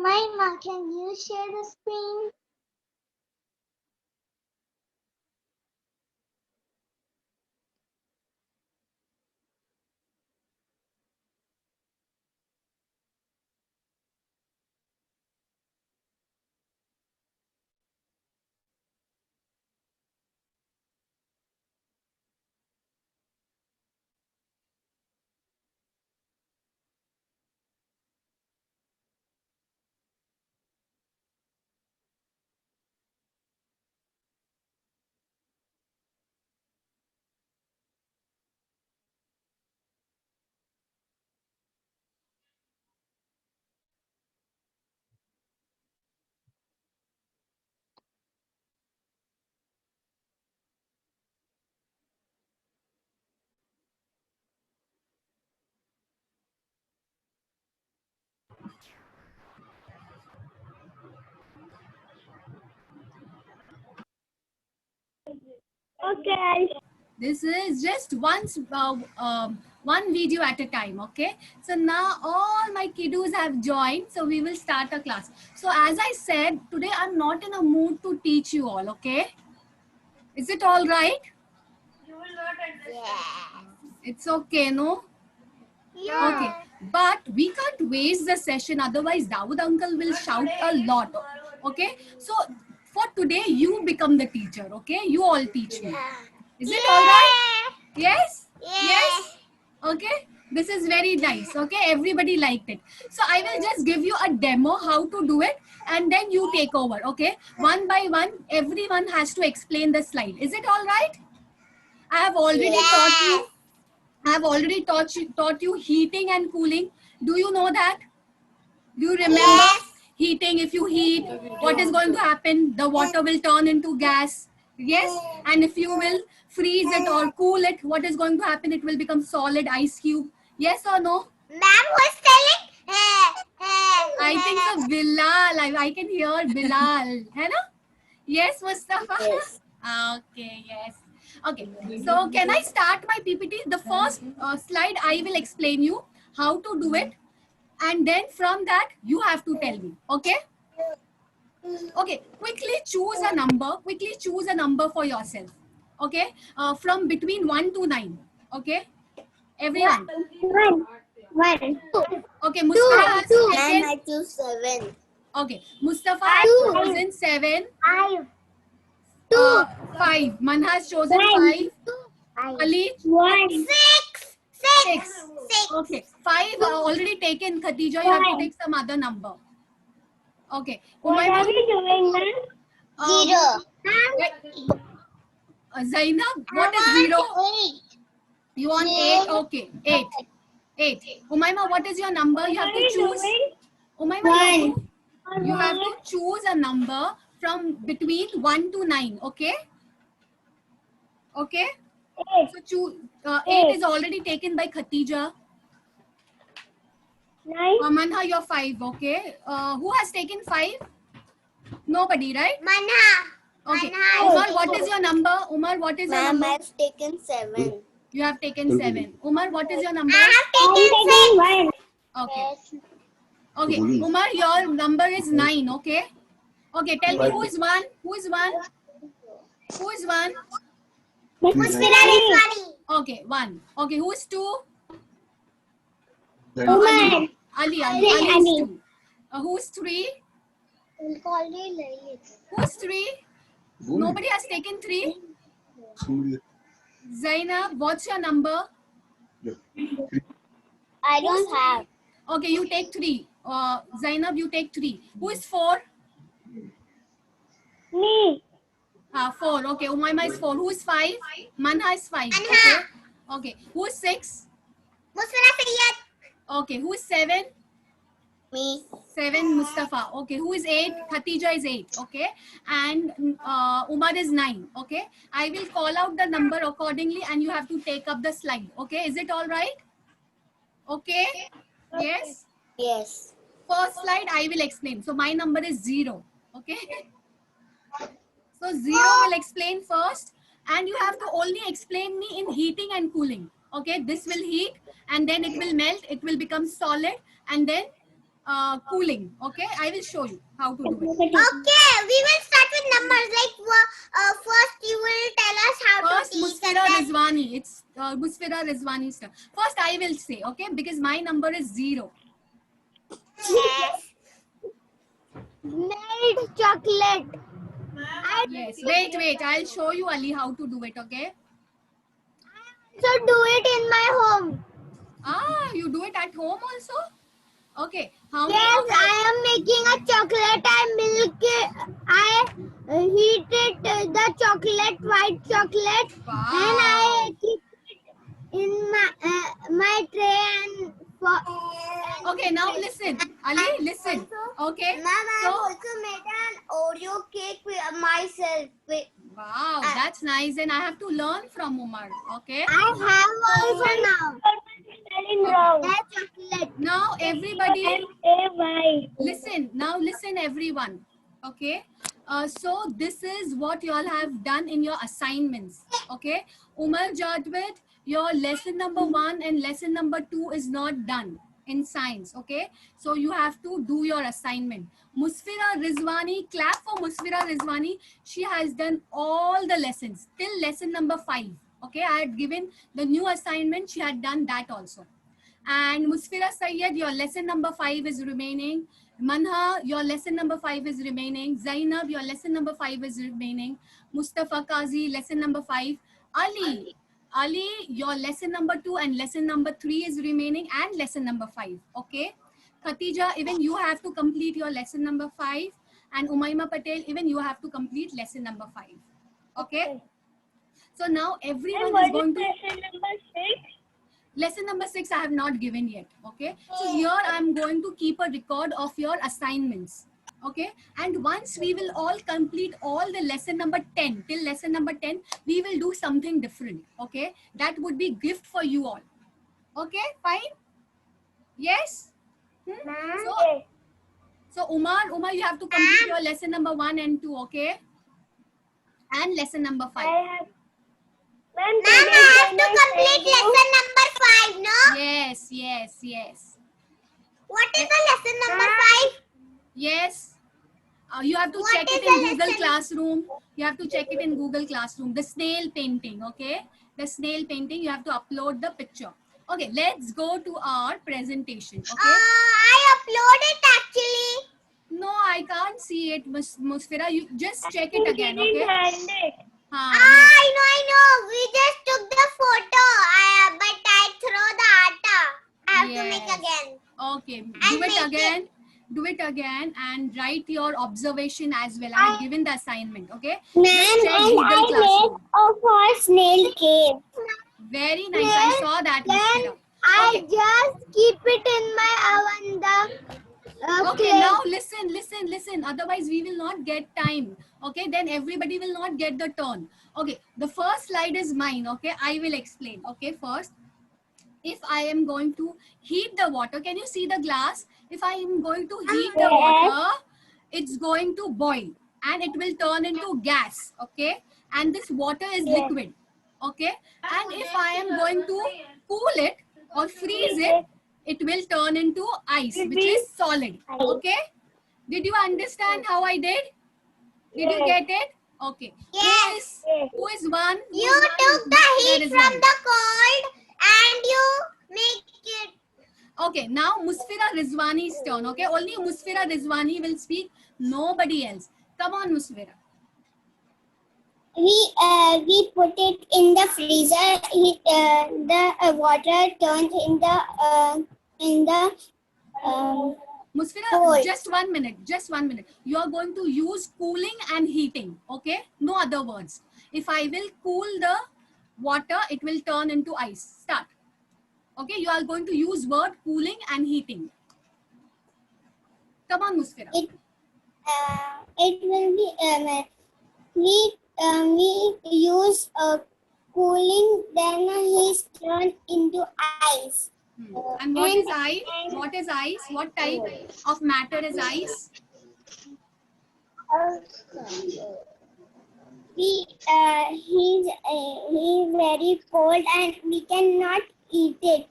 Umayma, can you share the screen? Okay. This is just one video at a time, okay? So now all my kiddos have joined, so we will start a class. So as I said, today I'm not in a mood to teach you all, okay? Is it all right? You will not understand. It's okay, no? Yeah. Okay, but we can't waste the session, otherwise Dawood uncle will shout a lot, okay? So for today, you become the teacher, okay? You all teach me. Is it all right? Yes? Yes? Okay, this is very nice. Okay, everybody liked it. So I will just give you a demo how to do it, and then you take over. Okay, one by one, everyone has to explain the slide. Is it all right? I have already taught you. I have already taught you heating and cooling. Do you know that? Do you remember heating? If you heat, what is going to happen? The water will turn into gas. Yes, and if you will freeze it or cool it, what is going to happen? It will become solid ice cube. Yes or no? Ma'am was telling. I think so. Bilal, I can hear Bilal. Hai na? Yes, Mustafa. Yes. Okay, yes. Okay, so can I start my PPT? The first slide I will explain you how to do it, and then from that you have to tell me. Okay? Okay, quickly choose a number. Quickly choose a number for yourself. Okay, from between 1 to 9. Okay, everyone. One. Okay, Mustafa has taken. I choose 7. Okay, Mustafa has chosen 7. 5. 5. Man has chosen 5. Ali? 1. 6. 6. Okay, 5 already taken. Khatija, you have to take some other number. Okay. What are we doing now? 0. Zainab, what is 0? 8. You want 8? Okay, 8. 8. Umayma, what is your number? You have to choose. Umayma, you have to choose a number from between 1 to 9. Okay? Okay? So choose. 8 is already taken by Khatija. 9. Manha, you're 5. Okay. Who has taken 5? Nobody, right? Manha. Okay. Umar, what is your number? Umar, what is your number? I've taken 7. You have taken 7. Umar, what is your number? I have taken 6. Okay. Okay. Umar, your number is 9. Okay. Okay. Tell me who is 1? Who is 1? Who is 1? Okay. 1. Okay. Who is 2? Ali. Ali is 2. Who is 3? Who is 3? Nobody has taken 3. Zainab, what's your number? I don't have. Okay, you take 3. Zainab, you take 3. Who is 4? Me. 4. Okay, Umayma is 4. Who is 5? Manha is 5. Okay. Okay. Who is 6? Okay. Who is 7? Me. 7, Mustafa. Okay. Who is 8? Khatija is 8. Okay. And Umar is 9. Okay. I will call out the number accordingly and you have to take up the slide. Okay. Is it all right? Okay. Yes. Yes. First slide I will explain. So my number is 0. Okay. So 0 will explain first, and you have to only explain me in heating and cooling. Okay, this will heat and then it will melt, it will become solid, and then cooling. Okay, I will show you how to do it. Okay, we will start with numbers. Like first, you will tell us how First, to teach. Musfira Rizwani. It's Musfira Rizwani's turn. First, I will say, okay, because my number is 0. Yes. Made chocolate. Yes. Wait. I'll show you, Ali, how to do it, okay? So do it in my home. Ah, you do it at home also? Okay. How many Yes, of you? I am making a chocolate. I milk it. I heated the chocolate, white chocolate, and I Wow. keep it in my tray and for. Okay, now listen. Ali, listen. Okay. Mom, I So, have also made an Oreo cake with myself. wow, that's nice. And I have to learn from Umar. Okay. I have also now. That chocolate. Now, everybody, listen. Now, listen, everyone. Okay. So, this is what you all have done in your assignments. Okay. Umar Jadwit, your lesson number 1 and lesson number 2 is not done in science. Okay. So, you have to do your assignment. Musfira Rizwani, clap for Musfira Rizwani. She has done all the lessons till lesson number 5. Okay. I had given the new assignment. She had done that also. And Musfira Sayyed, your lesson number 5 is remaining. Manha, your lesson number 5 is remaining. Zainab, your lesson number 5 is remaining. Mustafa Qazi, lesson number 5. Ali, your lesson number 2 and lesson number 3 is remaining, and lesson number 5. Okay. Khatija, even you have to complete your lesson number 5. And Umaima Patel, even you have to complete lesson number 5. Okay. So now everyone is going to. Lesson number 6 I have not given yet. Okay. So here I am going to keep a record of your assignments. Okay. And once we will all complete all the lesson number 10 till lesson number 10, we will do something different. Okay. That would be gift for you all. Okay. Fine. Yes. So Umar, you have to complete your lesson number 1 and 2. Okay. And lesson number 5. Ma'am, I have to complete lesson number 5, no? Yes. What is the lesson number 5? Yes. You have to What check is it the in Google lesson? Classroom. You have to check it in Google Classroom. The snail painting, okay? The snail painting, you have to upload the picture. Okay, let's go to our presentation, okay? I uploaded actually. No, I can't see it, Musfira. You just check it again, okay? I know. We just took the photo, but I throw the atta. I have to make again. Okay, do it again and write your observation as well. I have given the assignment, okay? Just check Google Classroom. a snail cave. Very nice. I saw that, Musfira. I just keep it in my oven. Okay, now listen. Otherwise, we will not get time. Okay, then everybody will not get the turn. Okay, the first slide is mine. Okay, I will explain. Okay, first, if I am going to heat the water, can you see the glass? If I am going to heat the water, it's going to boil and it will turn into gas. Okay, and this water is liquid. Okay, and if I am going to cool it or freeze it, it will turn into ice, which is solid. Okay, did you understand how I did? Did you get it? Okay. Yes. Who is one? You took the heat from the cold and you make it. Okay, now Musfira Rizwani's turn. Okay, only Musfira Rizwani will speak. Nobody else. Come on, Musfira. We put it in the freezer. The water turns in the Musfira, cold. just 1 minute. You are going to use cooling and heating. Okay, no other words. If I will cool the water, it will turn into ice. Start. Okay, you are going to use word cooling and heating. Come on, Musfira. It will be we use cooling, then he's turned into ice. And what is ice? What is ice? What type of matter is ice? He's very cold and we cannot eat it.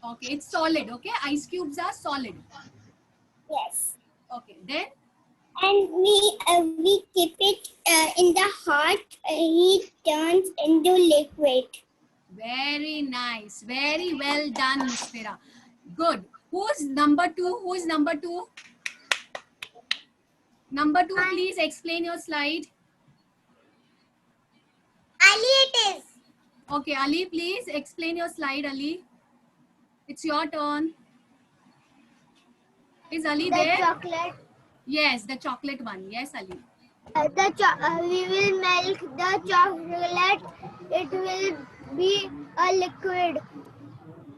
Okay, it's solid. Okay, ice cubes are solid. Yes. Okay, then And we keep it in the hot heat turns into liquid. very nice. Very well done, Musfira. Good. Who's number two? Who's number two? Number two, please explain your slide. Ali, it is. Okay, Ali, please explain your slide, Ali. It's your turn. Is Ali The there? chocolate. Yes, the chocolate one. Yes, Ali. We will milk the chocolate. It will be a liquid.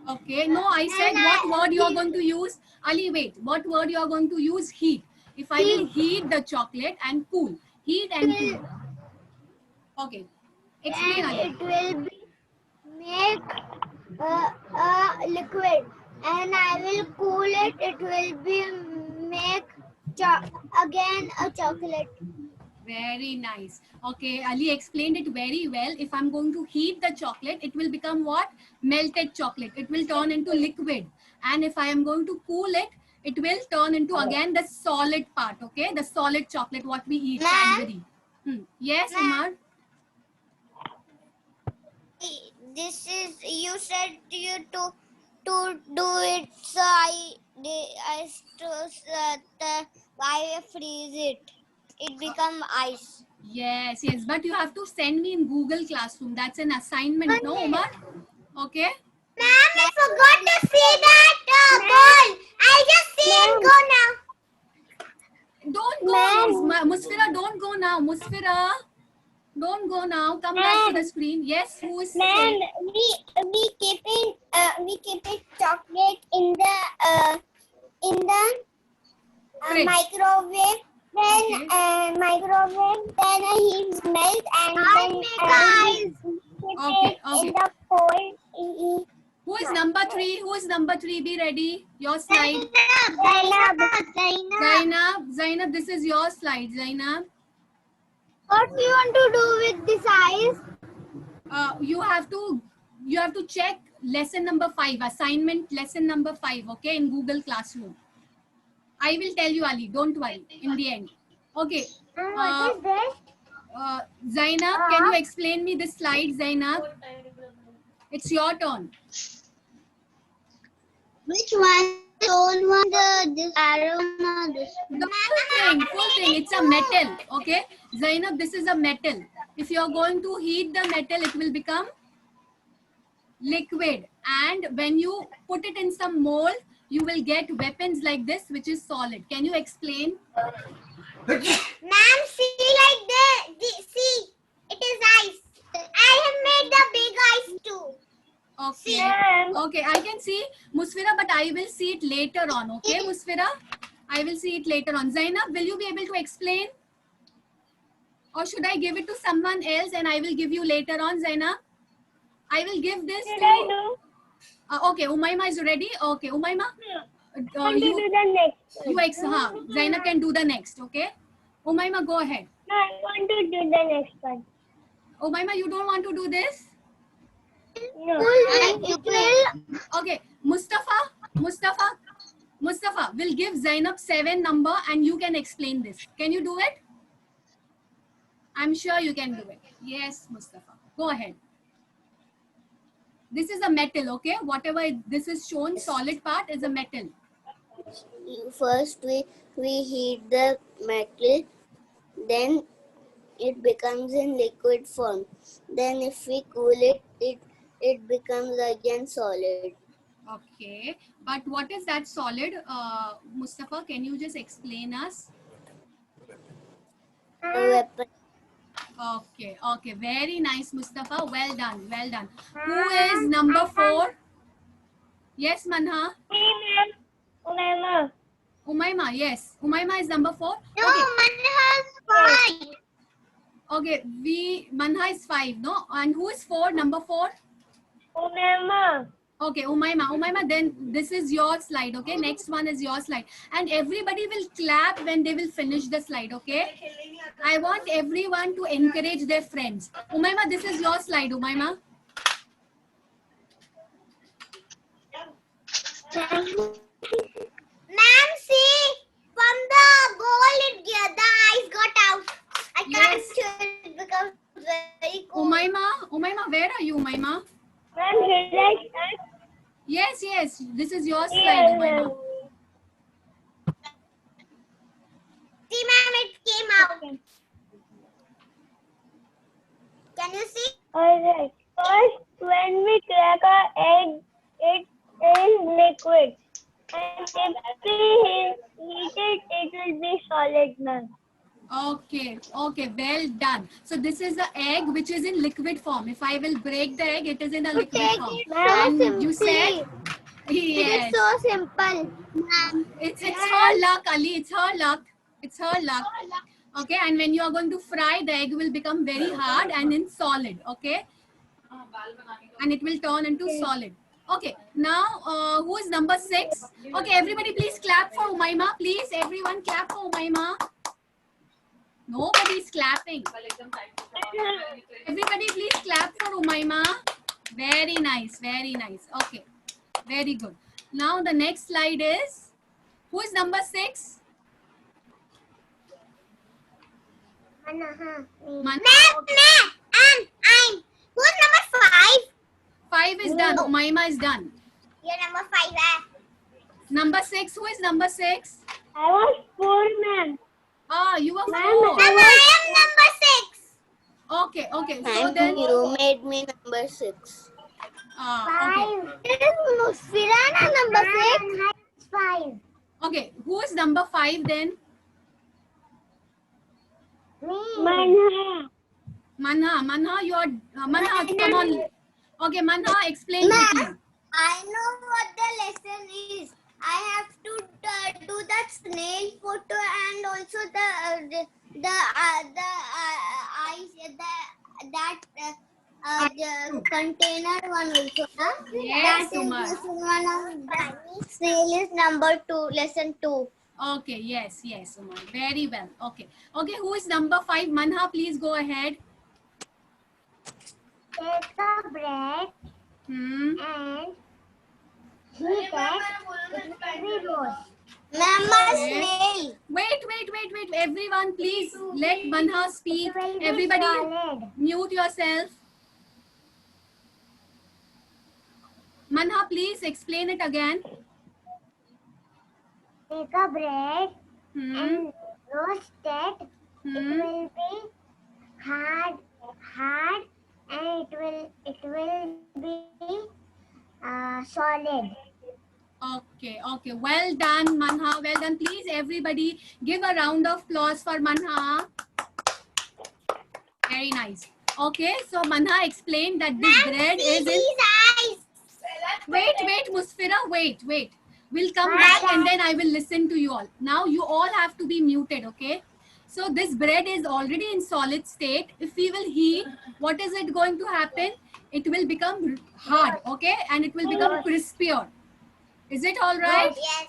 Okay. No, I said And what word you are heat. going to use. Ali, wait. What word you are going to use? Heat. If I will heat the chocolate and cool. Heat and cool. Okay. Explain, And Ali. it will be make a liquid. And I will cool it. It will be make again a chocolate. Very nice. Okay, Ali explained it very well. If I'm going to heat the chocolate, it will become what? Melted chocolate. It will turn into liquid. And if I am going to cool it, it will turn into again the solid part. Okay, the solid chocolate what we eat. Cadbury. Yes, Umar. This is you said you to do it. So I freeze it. It become ice. Yes, yes. But you have to send me in Google Classroom. That's an assignment, no, Umar? Okay. Ma'am, I forgot to see that ball. I just see it go now. Don't go, Musfira. Don't go now, Musfira. Don't go now. Come back to the screen. Yes, who is Ma'am, saying? we keep it chocolate in the Fridge. microwave. Then Okay. microwave. Then heat melt and then keep Okay, it okay. in the cold. Who is number three? Who is number three? Be ready. Your slide. Zainab. Zainab, this is your slide. Zainab, What do you want to do with this ice? you have to check lesson number 5, assignment lesson number 5. Okay, in Google Classroom. I will tell you, Ali. Don't worry. In the end. Okay. What is this? Zainab, can you explain me this slide, Zainab? It's your turn. Which one? The old one, this aroma, this. The full thing. It's a metal. Okay, Zainab, this is a metal. If you are going to heat the metal, it will become liquid. And when you put it in some mold, you will get weapons like this, which is solid. Can you explain? Ma'am, see like this. See, it is ice. I have made the big ice too. Okay. Ma'am. Okay, I can see Musfira, but I will see it later on. Okay, Musfira? I will see it later on. Zainab, will you be able to explain? Or should I give it to someone else and I will give you later on, Zainab? I will give this to... okay, Umayma is ready. Okay, Umayma. do the next. Zainab can do the next. Okay. Umayma, go ahead. No, I want to do the next one. Umayma, you don't want to do this? No. It will. Okay, Mustafa will give Zainab 7 number and you can explain this. Can you do it? I'm sure you can do it. Yes, Mustafa. Go ahead. This is a metal, okay? Whatever this is shown, solid part is a metal. First, we heat the metal, then it becomes in liquid form. Then, if we cool it, it becomes again solid. Okay, but what is that solid? Mustafa, can you just explain us? A weapon. Okay, okay, very nice, Mustafa. Well done, well done. Who is number 4? Yes, Manha. Umayma. Umayma, yes. Umayma is number 4. No, Okay. Manha is 5. Okay, Manha is 5, no? And who is 4? Number 4? Umayma. Okay, Umayma, then this is your slide, okay? Next one is your slide. And everybody will clap when they will finish the slide, okay? I want everyone to encourage their friends. Umayma, this is your slide, Umayma. Ma'am, see. can't Yes. show it becomes very cool. Umaima, where are you, Umaima? Ma'am, should I start? Yes, yes. This is your slide, Umaima. See, ma'am, it came out. Can you see? Alright. First, when we crack our egg, it is liquid. And if we heat it, it will be solid, ma'am. Okay, okay, well done. So this is the egg which is in liquid form. If I will break the egg, it is in a You liquid take form. it so And you simply. said, It is yes, so simple, ma'am. it's her luck, Ali. It's her luck. It's her luck. Okay, and when you are going to fry, the egg will become very hard and in solid. Okay, and it will turn into solid. Okay, now who is number 6? Okay, everybody, please clap for Umaima. Please, everyone, clap for Umaima. Nobody is clapping. Everybody, please clap for Umaima. Very nice, very nice. Okay, very good. Now the next slide is, who is number 6? Ma'am, Man- and I'm. Who's number 5? 5 is done. Umaima is done. You're number 5, eh? Number 6, who is number 6? I was 4, ma'am. Ah, you were 4. Ma'am, I am number 6. Okay, okay. So then, you made me number 6. okay. It is Musfirana number 6. 5. Okay, who is number 5 then? Manha. Manha, you are, Manha, come on. Okay, Manha, explain quickly. I know what the lesson is. I have to do that snail photo and also the container one also. Huh? Yes, That is Umar. lesson 1 of snail is number 2, lesson 2. Okay, yes, yes, Umar. Very well. Okay. Okay, who is number 5? Manha, please go ahead. Take a bread Hmm. and heat it. Mama snail. Wait. Everyone, please let Manha speak. Everybody, mute yourself. Manha, please explain it again. Take a bread Hmm. and roast it. It Hmm. will be hard, and it will be solid. Okay, okay. Well done, Manha. Well done. Please, everybody, give a round of applause for Manha. Very nice. Okay, so Manha explained that this bread is in... eyes. Wait, Musfira, wait. We'll come back and then I will listen to you all. Now you all have to be muted, okay? So this bread is already in solid state. If we will heat, what is it going to happen? It will become hard, okay? And it will become crispier. Is it all right? Yes.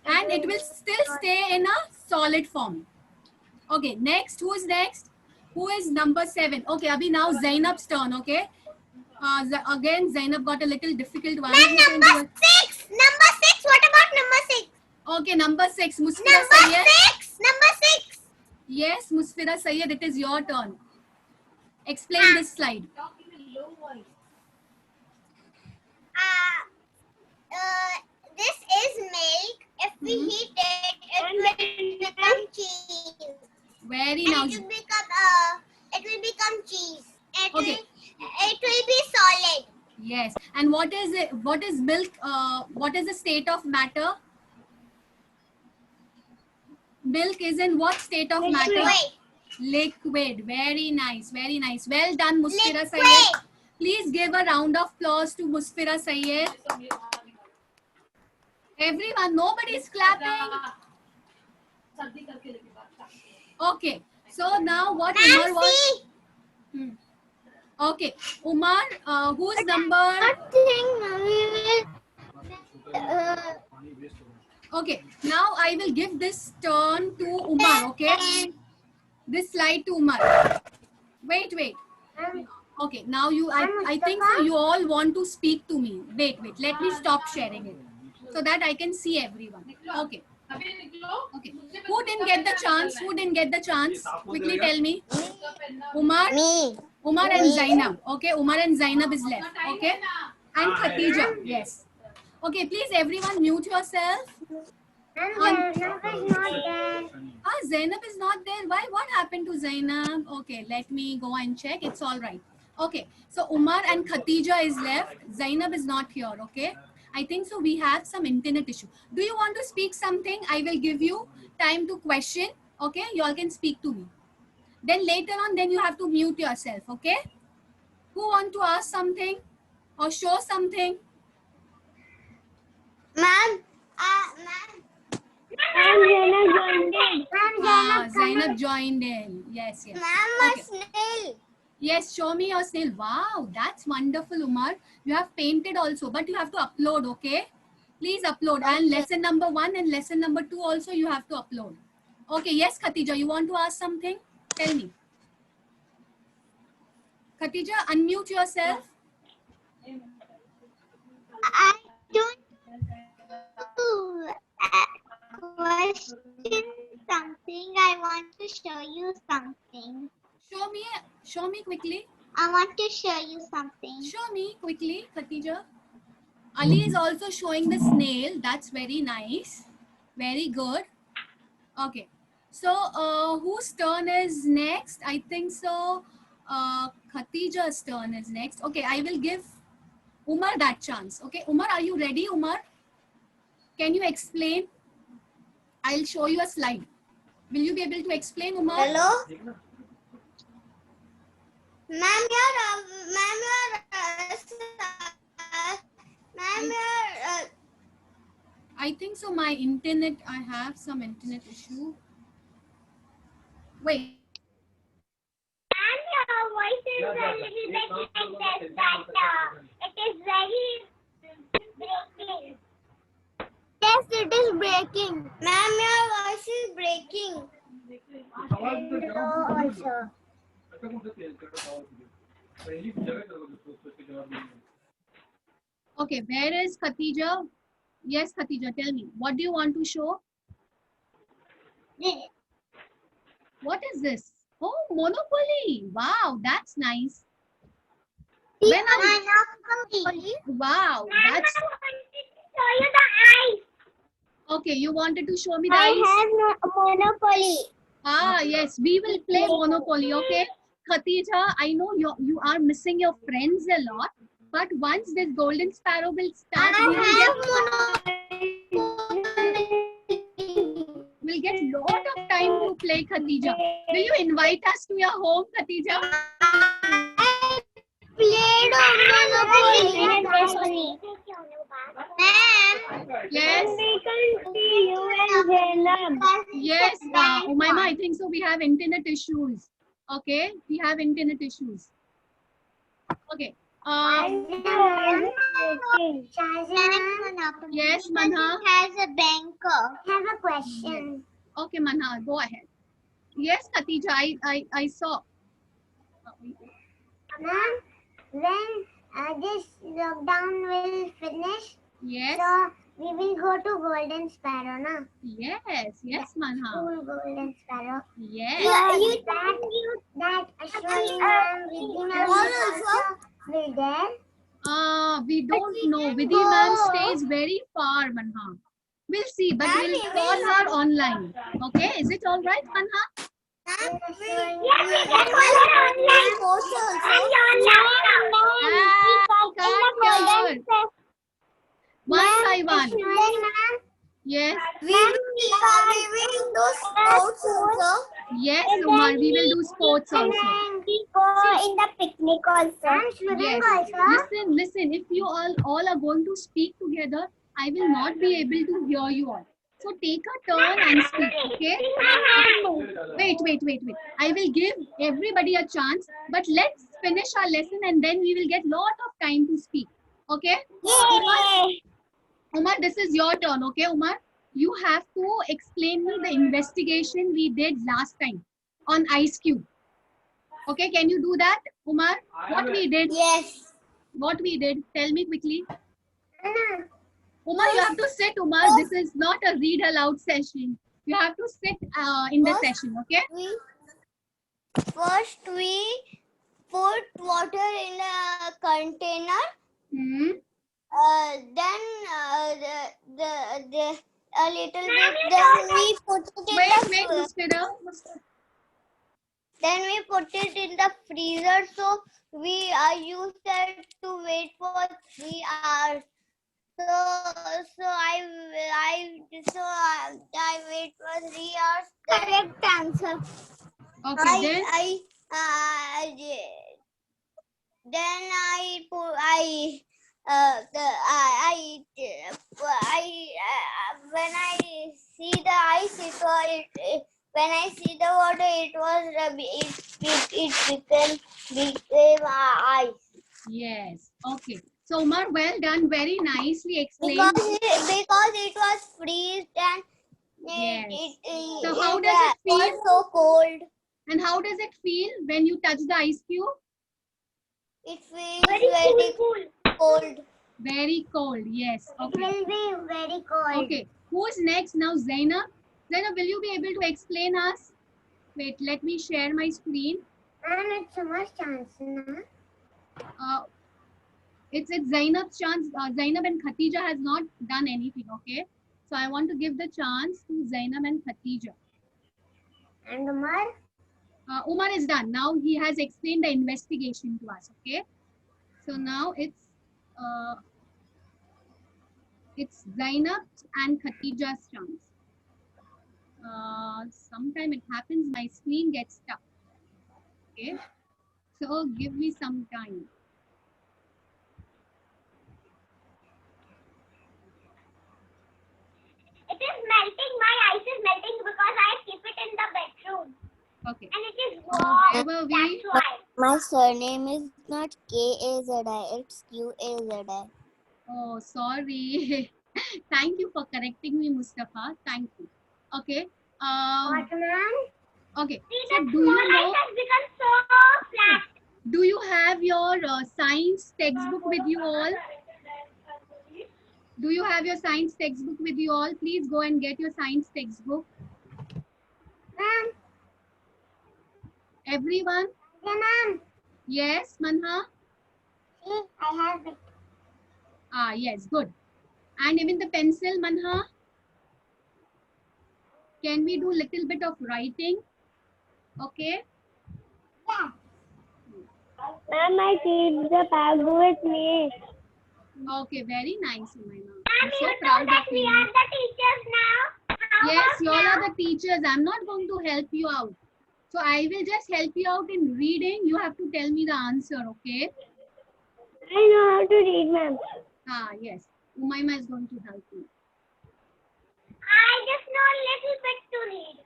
And it will still stay in a solid form. Okay, next. Who is next? Who is number 7? Okay, Abhi, now Zainab's turn, okay? Again, Zainab got a little difficult one. Who can do it? 6. Number 6. What about number 6? Okay, number 6. Musfira Sayyed. 6. Number 6. Yes, Musfira Sayyed, it is your turn. Explain this slide. This is milk. If we heat it, it will become cheese. Very And nice. it will become cheese. Okay. It will be solid. Yes. And what is it? What is milk? What is the state of matter? Milk is in what state of matter? Liquid. Very nice. Very nice. Well done, Musfira Sayyed. Liquid. Please give a round of applause to Musfira Sayyed. Everyone, nobody is clapping. Okay. So now what Umar was? Hmm. Okay. Umar, who's number? Okay. Now I will give this turn to Umar. Okay. This slide to Umar. Wait. Okay. Now I think so you all want to speak to me. Wait. Let me stop sharing it so that I can see everyone. Okay. Okay. Who didn't get the chance? Quickly tell me. Umar, Me. Umar and Zainab. Okay, Umar and Zainab is left. Okay, and Khatija. Yes. Okay, please everyone mute yourself. And Zainab is not there. Ah, Zainab is not there. Why? What happened to Zainab? Okay, let me go and check. It's all right. Okay, so Umar and Khatija is left. Zainab is not here. Okay, I think so. We have some internet issue. Do you want to speak something? I will give you time to question. Okay, you all can speak to me. Then later on, then you have to mute yourself. Okay. Who want to ask something or show something? Ma'am. Ma'am. Zainab joined in. Yes, yes. Ma'am, my Okay. snail. Yes, show me your snail. Wow, that's wonderful, Umar. You have painted also, but you have to upload, okay? Please upload. And lesson number 1 and lesson number 2 also you have to upload. Okay, yes, Khatija, you want to ask something? Tell me. Khatija, unmute yourself. I don't question something. I want to show you something. Show me quickly. I want to show you something. Show me quickly, Khatija. Ali is also showing the snail. That's very nice. Very good. Okay. So, whose turn is next? I think so. Khatija's turn is next. Okay, I will give Umar that chance. Okay, Umar, are you ready, Umar? Can you explain? I'll show you a slide. Will you be able to explain, Umar? Hello? Ma'am, I think so. My internet, I have some internet issue. Wait. And your voice is a little bit like this, but it is very breaking. Yes, it is breaking. Ma'am, your voice is breaking. Also. Okay, where is Khatija? Yes, Khatija, tell me. What do you want to show? What is this? Oh, Monopoly. Wow, that's nice. When are wow, that's Show you the eyes. okay. You wanted to show me the I eyes. have Monopoly. Ah, yes, we will play Monopoly. Okay, Khatija, I know you are missing your friends a lot, but once this Golden Sparrow will start, we'll get lot of time to play, Khatija. Will you invite us to your home, Khatija? Played Monopoly. Yes. We can see you and Zainab. Yes, Umaima, I think so. We have internet issues. Okay, we have internet issues. Okay. Yes, Manha. Has a banker. Have a question. Okay, Manha, go ahead. Yes, Khatija, I saw. Ma'am, when this lockdown will finish, Yes, so we will go to Golden Sparrow, na? yes, Manha. School Golden Sparrow. Yes. That Ashwini ma'am, Vidhi ma'am also will there. We don't know. Vidhi ma'am stays very far, Manha. We'll see, but we'll call her online. Okay, is it all right, Manha? One by one. Yes, We will do sports also. yes, Umar, we will do sports also. We go in the picnic also. Yes. Listen. If you all are going to speak together, I will not be able to hear you all. So take a turn and speak, okay? Wait. I will give everybody a chance, but let's finish our lesson and then we will get lot of time to speak, okay? Umar, this is your turn, okay, Umar? You have to explain me the investigation we did last time on Ice Cube. Okay, can you do that, Umar? What we did? Yes. What we did? Tell me quickly. Umar, you have to sit, Umar. This is not a read aloud session. You have to sit in the session, okay? First, we put water in a container. Then the a little bit. Then we put it in Wait, the Muspira. Then we put it in the freezer. So we use that to wait for 3 hours. So I wait for 3 hours. Correct answer. Okay, Then I put I when I see the ice, when I see the water, it was it became ice. yes. Okay. So Umar, well done. Very nicely explained. Because it was freezed and Yes. it So how does it feel? was so cold. And how does it feel when you touch the ice cube? It feels very cold. Very cold. Yes. It Okay. will be very cold. Okay. Who's next now? Zainab. Zainab, will you be able to explain us? Wait, let me share my screen. And it's Umar's chance, na? It's Zainab's chance. Zainab and Khatija has not done anything. Okay. So I want to give the chance to Zainab and Khatija. And Umar? Umar is done. Now he has explained the investigation to us. Okay. So now it's Zainab and Khatija's chance. Sometime it happens, my screen gets stuck. Okay. So give me some time. It is melting. My ice is melting because I keep it in the bedroom. Okay. And it is warm. Whenever That's why. My surname is not K-A-Z-I, it's Q-A-Z-I. Oh, sorry. Thank you for correcting me, Mustafa. Thank you. Okay. What, man? Okay. See, So the do you small know? ice has become so flat. Do you have your science textbook with you all? Do you have your science textbook with you all? Please go and get your science textbook. Ma'am. Everyone? Yeah, ma'am. Yes, Manha? See, I have it. Ah, yes, good. And even the pencil, Manha? Can we do little bit of writing? Okay. Yeah. Ma'am, I keep the bag with me. Okay, very nice, Umayma. Ma'am, I'm so you proud know that of we you. are the teachers now. How Yes, about you all now? are the teachers. I'm not going to help you out. So I will just help you out in reading. You have to tell me the answer, okay? I know how to read, ma'am. Ah, yes. Umayma is going to help you. I just know a little bit to read.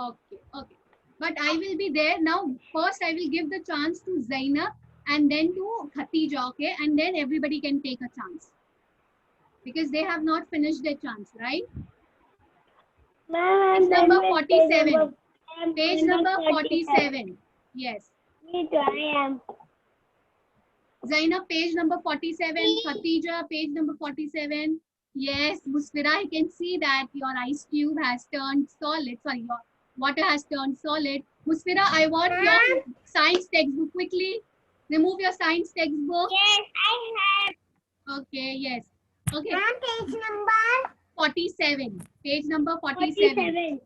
Okay, okay. But I will be there. Now, first I will give the chance to Zainab and then to Khatija, okay? And then everybody can take a chance. Because they have not finished their chance, right? Ma'am, Page I'm number done with 47. I'm Page number 47. Yes. Me too, I am. Zainab, page number 47. Khatija, page number 47. Yes, Musfira, I can see that your ice cube has turned solid. Sorry, your water has turned solid. Musfira, I want your science textbook quickly. Remove your science textbook. Yes, I have. Okay, yes. Okay. Page number? 47. Page number 47.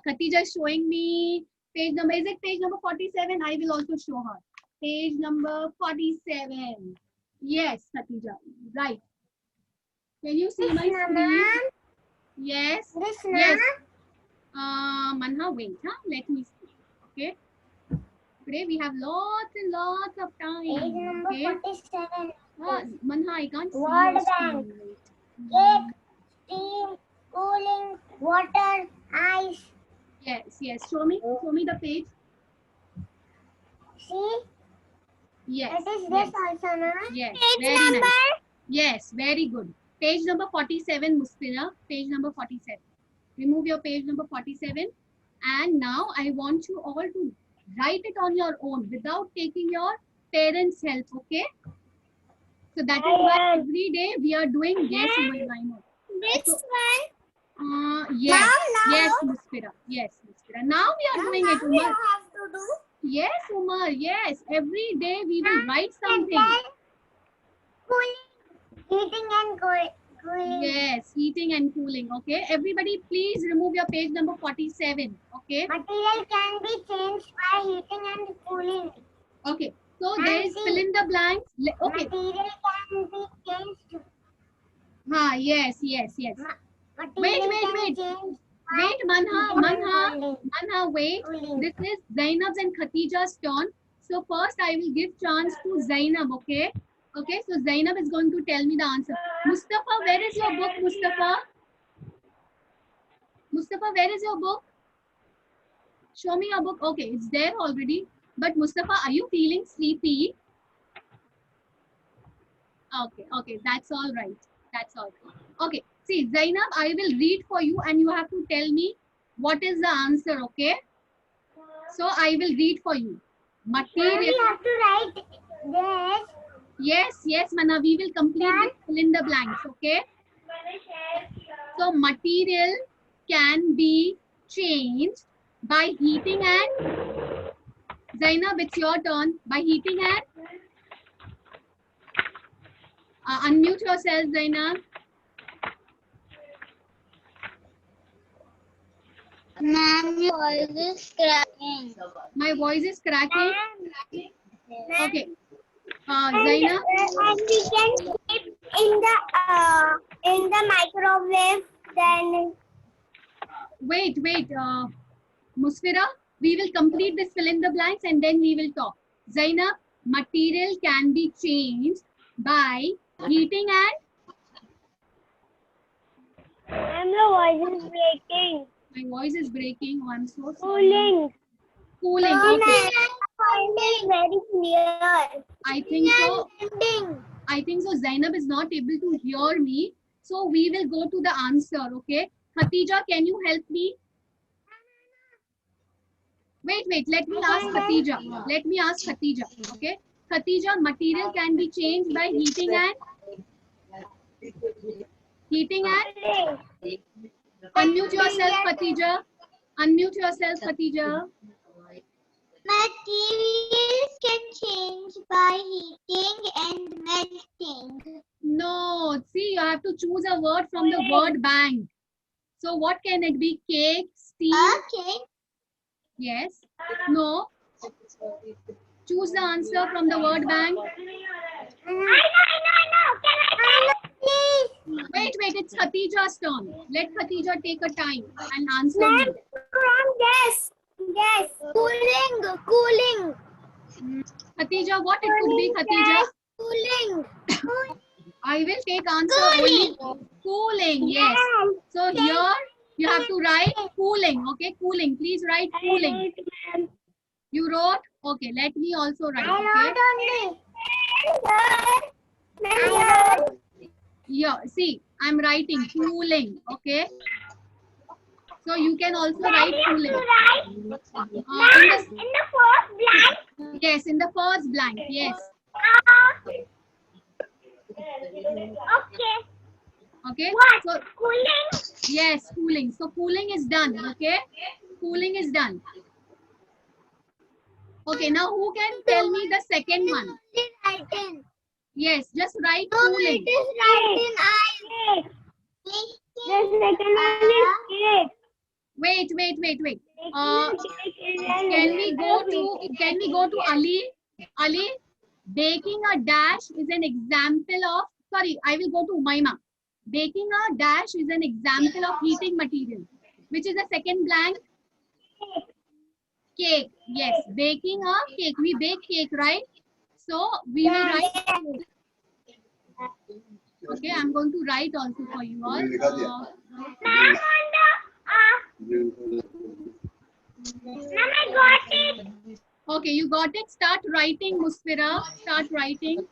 Khatija is showing me page number. Is it page number 47? I will also show her. Page number 47. Yes, Khatija. Right. Can you see my screen? Yes. This Yes. Manha, wait. Let me see. Okay. Today we have lots and lots of time. Page number Okay. 47. Manha, I can't see World your Bank. screen. Cake, steam, cooling, water, ice. Yes, yes. Show me the page. See? Yes. It is Yes. this also, na? Yes, Page very number? nice. Yes, very good. Page number 47, Muspira. Page number 47. Remove your page number 47. And now I want you all to write it on your own without taking your parents' help, okay? So that is why every day we are doing yes, Umayma. This one? Yes, Now? yes, Muspira. Yes, Muspira. Now we are doing it, Now we Umar. have to do? Yes, Umar. Yes. Every day we will write something. Cooling. Heating and cooling. Yes, heating and cooling. Okay. Everybody, please remove your page number 47. Okay. Material can be changed by heating and cooling. Okay. So there is fill in the blanks. Okay. Material can be changed. Yes. Material Wait. can change Wait, Manha, wait. cooling. This is Zainab's and Khatija's turn. So first I will give chance to Zainab, okay? Okay, so Zainab is going to tell me the answer. Mustafa, where is your book, Mustafa? Mustafa, where is your book? Show me your book. Okay, it's there already. But Mustafa, are you feeling sleepy? Okay, that's all right. That's all right. Okay, see, Zainab, I will read for you and you have to tell me what is the answer, okay? So I will read for you. Now Material. we have to write this. Yes, Mana, we will complete this fill in the blanks, okay? So material can be changed by heating and Zainab, it's your turn. By heating and unmute yourself, Zainab. Ma'am, your voice is cracking. My voice is cracking. Okay. And Zainab, we can keep in the microwave. Then wait. Musfira, we will complete this fill in the blanks and then we will talk. Zainab, material can be changed by heating and the voice is breaking. my voice is breaking. Oh, I'm so sorry. Cooling. Cooling. Oh, Okay. my is very clear. I think so. Zainab is not able to hear me. So we will go to the answer. Okay. Khatija, can you help me? Wait. Let me ask Khatija. Okay. Khatija, material can be changed by heating and unmute yourself, Khatija. Materials can change by heating and melting. No, see, you have to choose a word from the word bank. So what can it be? Cake, steam? Okay. Yes. No. Choose the answer from the word bank. I know. Can I know, please? Wait, it's Khatija's turn. Let Khatija take a time and answer Ma'am, me. from yes. Cooling. Khatija, what it could be, Khatija? Cooling. I will take answer only. Cooling, yes. So here you have to write cooling, okay? Cooling, please write cooling. You wrote? Okay, let me also write, okay? Yeah, see, I'm writing cooling, okay? So you can also write cooling. In the first blank. Yes, in the first blank, yes. Okay. What? So Cooling? yes, cooling. So cooling is done, okay? Cooling is done. Okay, now who can tell me the second one? Yes, just write cooling. It is written I. The second one is cake. Wait. Can we go to Ali? Ali, baking a dash is an example of, sorry, I will go to Umaima. Baking a dash is an example of heating material. Which is the second blank? Cake. Yes, baking a cake. We bake cake, right? So we will write cake. Okay, I'm going to write also for you all. Ma'am, I got it. Okay, you got it. Start writing, Musfira. Start writing.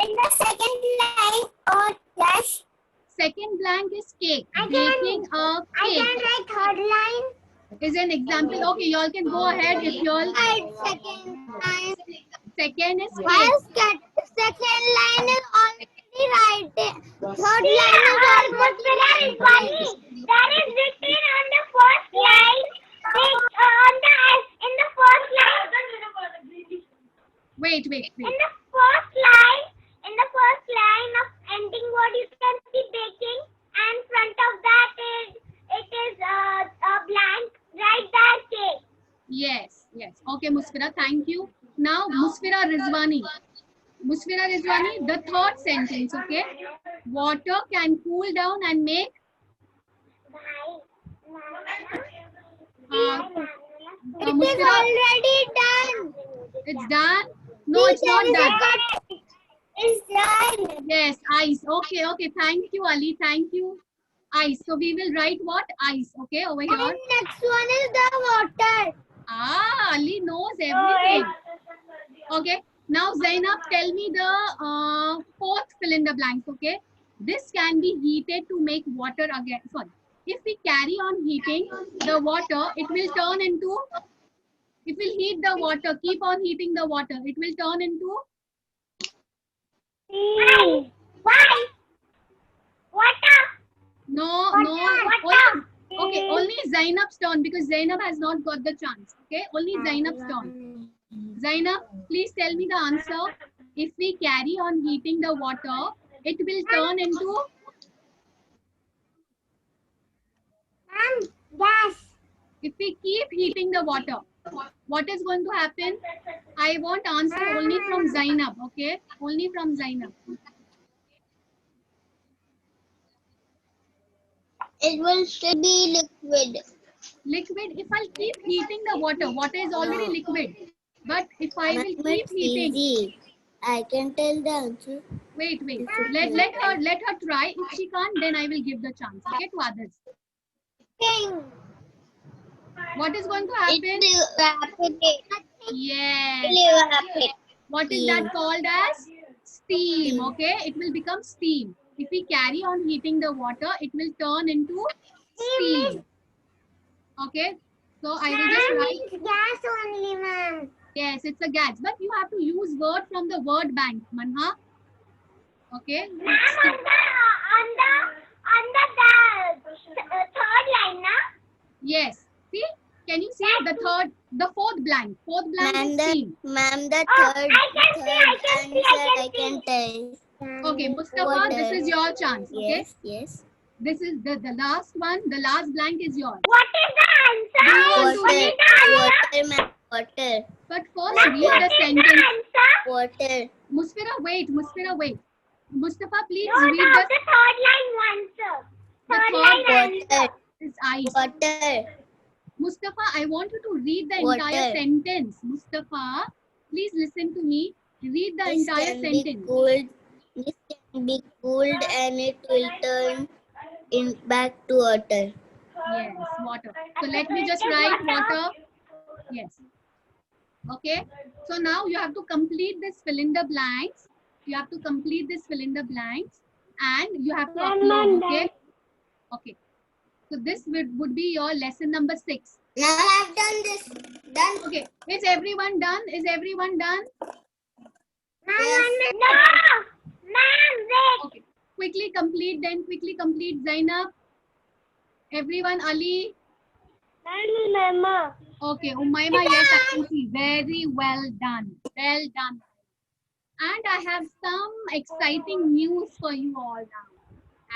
In the second line or dash, Second blank is cake. I can- Baking a I cake can write third line. is an example. Okay, you all can go ahead if you all. Second line. Second is cake. Second line is already right. Third line is already right. That is written on the first line. In the first blending board you can see baking, and front of that is a blank. Right there, cake. Yes, yes. Okay, Musfira, thank you. Now, Musfira Rizwani. Musfira Rizwani, the third sentence, okay? Water can cool down and make Musfira, already done. it's done? No, it's not done. It's done. Yes, ice. Okay, okay. Thank you, Ali. Thank you. Ice. So we will write what? Ice. Okay, over here. And next one is the water. Ah, Ali knows everything. Okay. Now, Zainab, tell me the fourth fill in the blanks. Okay. This can be heated to make water again. Sorry. If we carry on heating the water, it will turn into. It will heat the water. Keep on heating the water. It will turn into. Why? Water. No, no. Water. Okay, only Zainab's turn because Zainab has not got the chance. Okay, only Zainab's turn. Zainab, please tell me the answer. If we carry on heating the water, it will turn into. Gas. If we keep heating the water, what is going to happen? I want answer only from Zainab. Okay, only from Zainab. It will still be liquid. Liquid. If I keep heating the water, water is already liquid. But if I will Ma'am, keep it's heating. easy. I can tell the answer. Wait. Let her try. If she can't, then I will give the chance. Okay, to others. Thing. What is going to happen? It evaporates. Yes. It evaporates. What is that called as? Steam. Okay, it will become steam. If we carry on heating the water, it will turn into steam. Okay, so I will just write. It's gas only, ma'am. Yes, it's a gas, but you have to use word from the word bank, Manha. Okay. Ma'am, on the third line, na? Yes. See, can you see the fourth blank? Fourth blank Ma'am, is the steam. third I can see. answer I can tell. Okay, Mustafa, Water. this is your chance. Okay, Yes. this is the last one. The last blank is yours. What is the Do you answer? want to Water. read? Water, ma'am. Water. But first, read the sentence. Water. Musfira, wait. Mustafa, please No, read the the third line one, sir. The Third third line Water. is ice. Water. Mustafa, I want you to read the Water. entire sentence. Mustafa, please listen to me. Read the This entire can be sentence. cooled. This can be cooled and it will turn in back to water. Yes, water. So let me just write water. Yes. Okay. So now you have to complete this fill in the blanks. You have to complete this fill in the blanks and you have to upload. Okay. Okay. So this would be your lesson number 6. Now I have done this. Done. Okay. Is everyone done? Is everyone done? Yes. No! Ma'am, wait! Okay. Quickly complete then. Quickly complete Zainab. Everyone, Ali. Mama. Okay. Umayma, yes, I can see. Very well done. Well done. And I have some exciting news for you all now.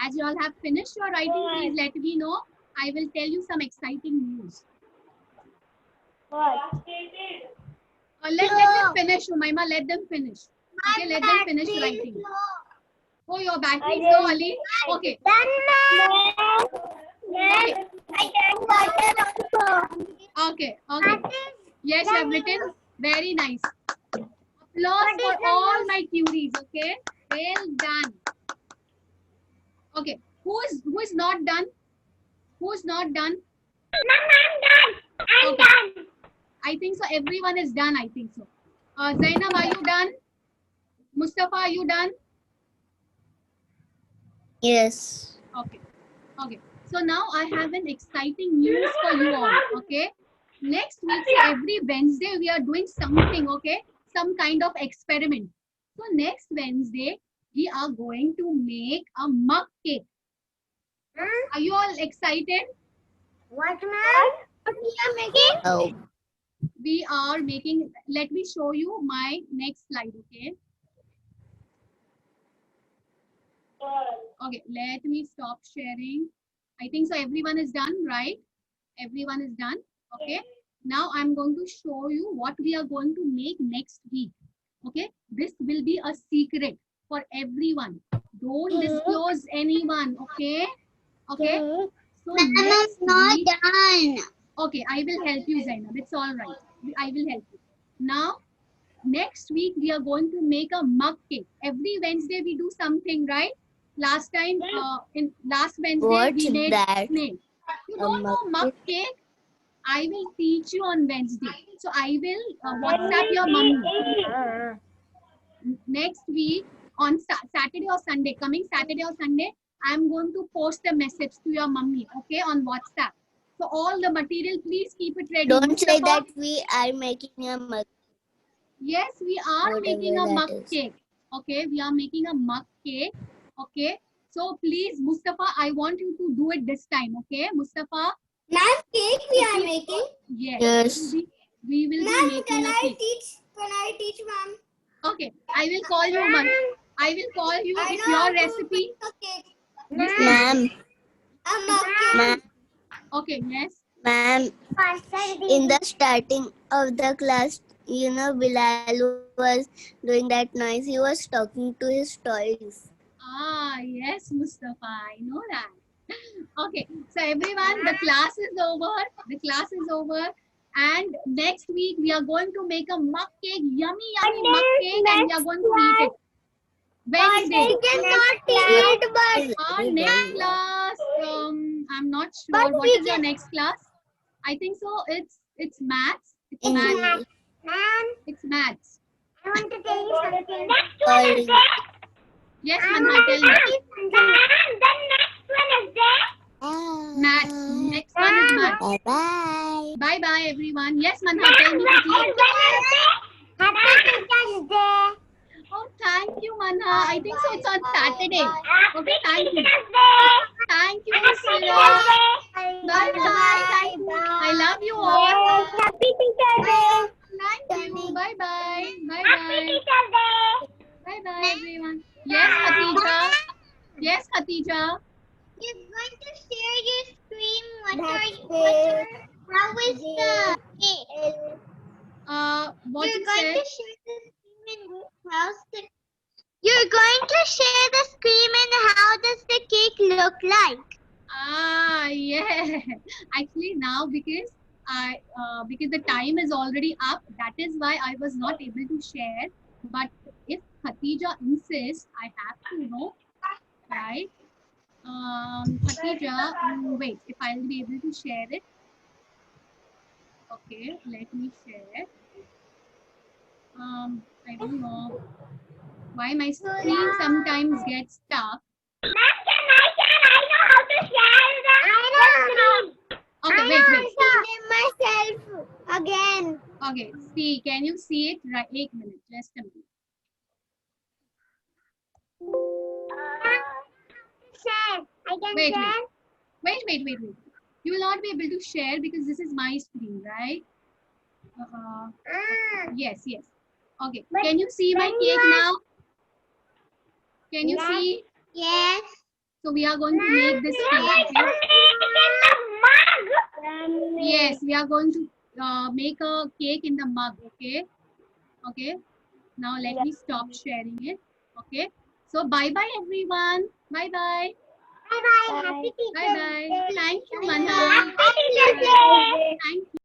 As you all have finished your writing, please let me know. I will tell you some exciting news. What? Let them finish, Umayma. Let them finish. Okay, let them finish writing. Oh, your battery is low, Ali. Okay. Done, ma'am. Ma'am, I can water also. Okay. Yes, you have written. Very nice. Applause for all my cuties. Okay. Well done. Okay. Who is not done? Who's not done? Ma'am, I'm Okay. done. I think so. Everyone is done. I think so. Zainab, are you done? Mustafa, are you done? Yes. Okay. So now I have an exciting news for you all. Okay. Next week, so every Wednesday, we are doing something. Okay. Some kind of experiment. So next Wednesday, we are going to make a mug cake. Are you all excited? What, ma'am? What we are making? Oh. We are making, let me show you my next slide. Okay. Okay, let me stop sharing. I think so everyone is done, right? Everyone is done. Okay. Now I'm going to show you what we are going to make next week. Okay. This will be a secret for everyone. Don't disclose anyone. Okay. Okay. So next week. done. Okay, I will help you, Zainab. It's all right. I will help you. Now, next week we are going to make a mug cake. Every Wednesday we do something, right? Last time, in last Wednesday What's we made that? snail. You A don't know mug mug cake? I will teach you on Wednesday. So I will WhatsApp your mummy next week on Saturday or Sunday. Coming Saturday or Sunday, I'm going to post a message to your mummy, okay, on WhatsApp. So all the material, please keep it ready. Don't say Mustafa, that we are making a mug, yes, we are making whatever a that mug is. cake. Okay, we are making a mug cake. Okay, so please, Mustafa, I want you to do it this time. Okay, Mustafa. Ma'am, cake we are Okay. making. Yes. Yes. We will be making a cake. Can I teach, ma'am? Okay, I will call you, I will call you I if know your how to recipe. make a cake. Listen. Ma'am, A mug cake. ma'am, Okay, yes. ma'am, in the starting of the class, Bilal was doing that noise. He was talking to his toys. Ah, yes, Mustafa, I know that. Okay, so everyone, the class is over. The class is over. And next week, we are going to make a mug cake, yummy, yummy mug cake, and we are going to eat it. Wednesday. cannot eat, but Our next class, I'm not sure. What is your next class? I think so. It's maths. It's maths. English. ma'am, It's maths. I want to tell you something. Next Or English. Yes, Manha, tell me. Ma'am, the next one is there. Maths. Next one is maths. Bye bye. Bye bye, everyone. Yes, Manha, tell me quickly. Happy Teacher's Day. Oh, thank you, Manha. I think so. It's on Saturday. Okay, thank you. Thank you, Sira. Bye bye. Thank you. I love you all. Happy Teacher's Day. Thank you. Bye bye. Bye Happy bye. Teacher's Day. Bye bye, everyone. Yes, Khatija. Yes, Khatija. You're going to share your screen. How is the cake? What You're you going said? to share the screen and how's the You're going to share the screen and how does the cake look like? Ah, yeah. Actually, now because the time is already up, that is why I was not able to share. But if Khatija insists, I have to know, right? Khatija, wait, if I'll be able to share it. Okay, let me share. I don't know why my screen sometimes gets stuck. I know how to share the Okay, wait. myself again. Okay, see, can you see it? Right, 1 minute, just a minute. Share. I can Wait, share. Wait. You will not be able to share because this is my screen, right? Yes. Okay, But can you see my when cake you are- now? Can you Yes. see? Yes. So we are going to make this cake. Okay? Yes, we are going to make a cake in the mug. Okay. Now let me stop sharing it. Okay. So bye bye everyone. Bye bye. Bye bye. Happy Teacher's Bye bye. Day. Thank you, Manha. Happy Teacher's Day. Thank you.